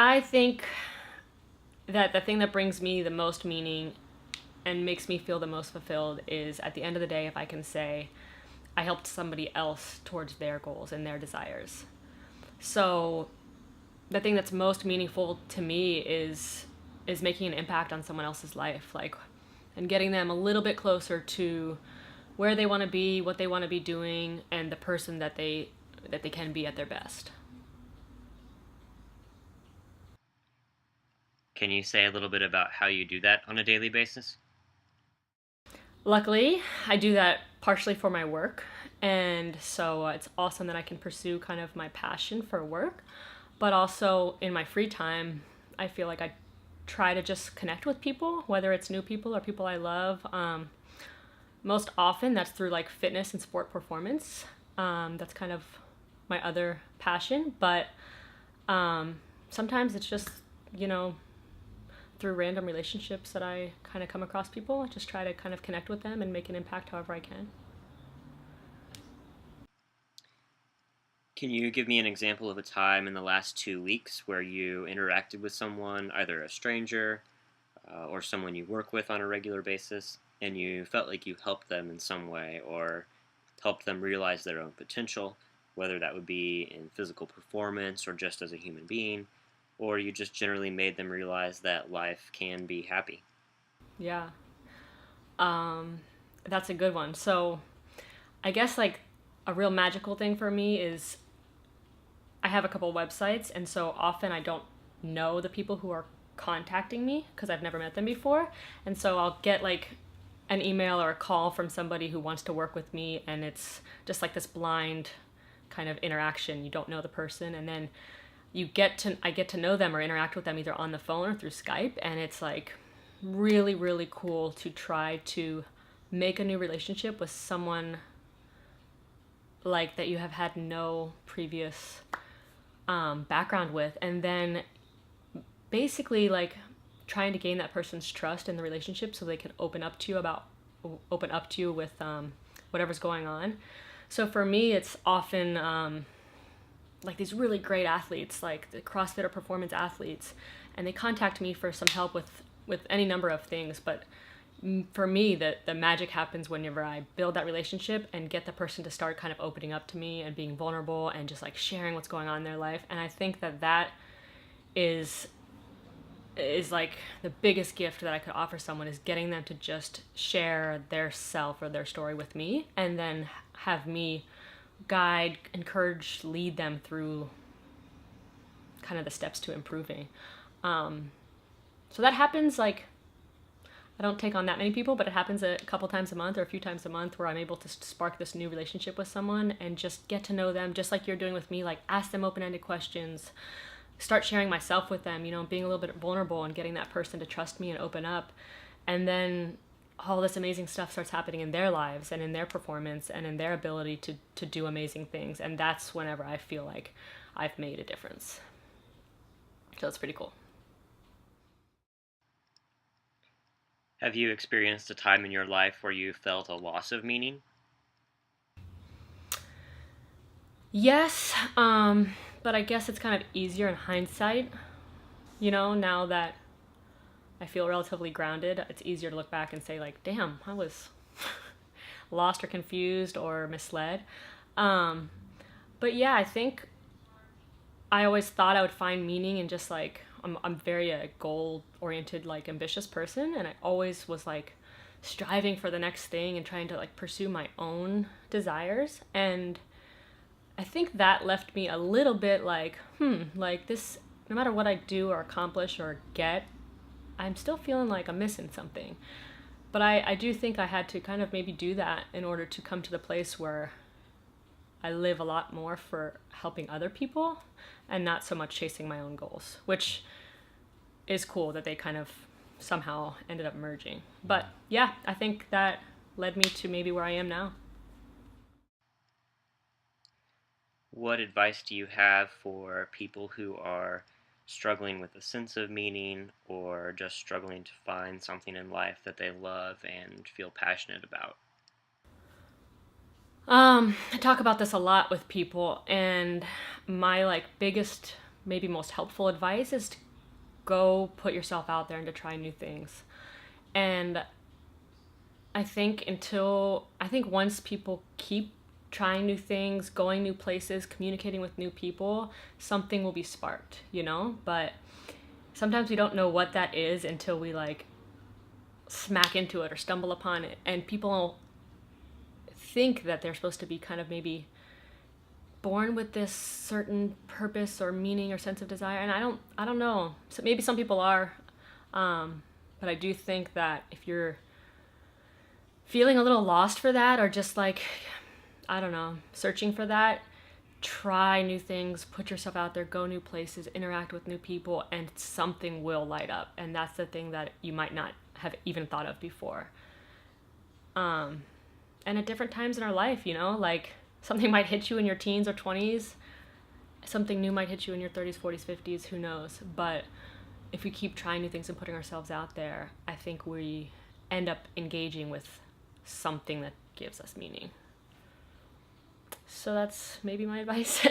I think that the thing that brings me the most meaning and makes me feel the most fulfilled is at the end of the day if I can say I helped somebody else towards their goals and their desires. So the thing that's most meaningful to me is making an impact on someone else's life, like, and getting them a little bit closer to where they want to be, what they want to be doing, and the person that they can be at their best. Can you say a little bit about how you do that on a daily basis? Luckily, I do that partially for my work, and so it's awesome that I can pursue kind of my passion for work, but also in my free time, I feel like I try to just connect with people, whether it's new people or people I love. Most often, that's through like fitness and sport performance. That's kind of my other passion, but sometimes it's just, you know, through random relationships that I kind of come across people. I just try to kind of connect with them and make an impact however I can. Can you give me an example of a time in the last 2 weeks where you interacted with someone, either a stranger or someone you work with on a regular basis, and you felt like you helped them in some way or helped them realize their own potential, whether that would be in physical performance or just as a human being, or you just generally made them realize that life can be happy? Yeah, that's a good one. So I guess like a real magical thing for me is I have a couple websites, and so often I don't know the people who are contacting me because I've never met them before. And so I'll get like an email or a call from somebody who wants to work with me, and it's just like this blind kind of interaction. You don't know the person, and then I get to know them or interact with them either on the phone or through Skype, and it's like really really cool to try to make a new relationship with someone like that you have had no previous background with, and then basically like trying to gain that person's trust in the relationship so they can open up to you with whatever's going on. So for me, it's often like these really great athletes, like the CrossFit or performance athletes, and they contact me for some help with any number of things. But for me, the magic happens whenever I build that relationship and get the person to start kind of opening up to me and being vulnerable and just like sharing what's going on in their life. And I think that that is is like the biggest gift that I could offer someone, is getting them to just share their self or their story with me, and then have me guide, encourage, lead them through kind of the steps to improving. So that happens like, I don't take on that many people, but it happens a couple times a month or a few times a month where I'm able to spark this new relationship with someone and just get to know them just like you're doing with me. Like, ask them open ended questions, start sharing myself with them, you know, being a little bit vulnerable and getting that person to trust me and open up. And then all this amazing stuff starts happening in their lives and in their performance and in their ability to do amazing things. And that's whenever I feel like I've made a difference. So it's pretty cool. Have you experienced a time in your life where you felt a loss of meaning? Yes, but I guess it's kind of easier in hindsight, you know, now that I feel relatively grounded, it's easier to look back and say, like, damn, I was lost or confused or misled. Um, but yeah, I think I always thought I would find meaning in just like, I'm very a goal oriented, like ambitious person. And I always was like striving for the next thing and trying to like pursue my own desires. And I think that left me a little bit like, like this, no matter what I do or accomplish or get, I'm still feeling like I'm missing something. But I do think I had to kind of maybe do that in order to come to the place where I live a lot more for helping other people and not so much chasing my own goals, which is cool that they kind of somehow ended up merging. But yeah, I think that led me to maybe where I am now. What advice do you have for people who are struggling with a sense of meaning or just struggling to find something in life that they love and feel passionate about? I talk about this a lot with people, and my like biggest maybe most helpful advice is to go put yourself out there and to try new things. And I think once people keep trying new things, going new places, communicating with new people, something will be sparked, you know? But sometimes we don't know what that is until we like smack into it or stumble upon it. And people think that they're supposed to be kind of maybe born with this certain purpose or meaning or sense of desire. And I don't know. So maybe some people are. But I do think that if you're feeling a little lost for that, or just like, I don't know, searching for that, try new things, put yourself out there, go new places, interact with new people, and something will light up. And that's the thing that you might not have even thought of before. And at different times in our life, you know, like something might hit you in your teens or 20s, something new might hit you in your 30s, 40s, 50s, who knows. But if we keep trying new things and putting ourselves out there, I think we end up engaging with something that gives us meaning. So that's maybe my advice.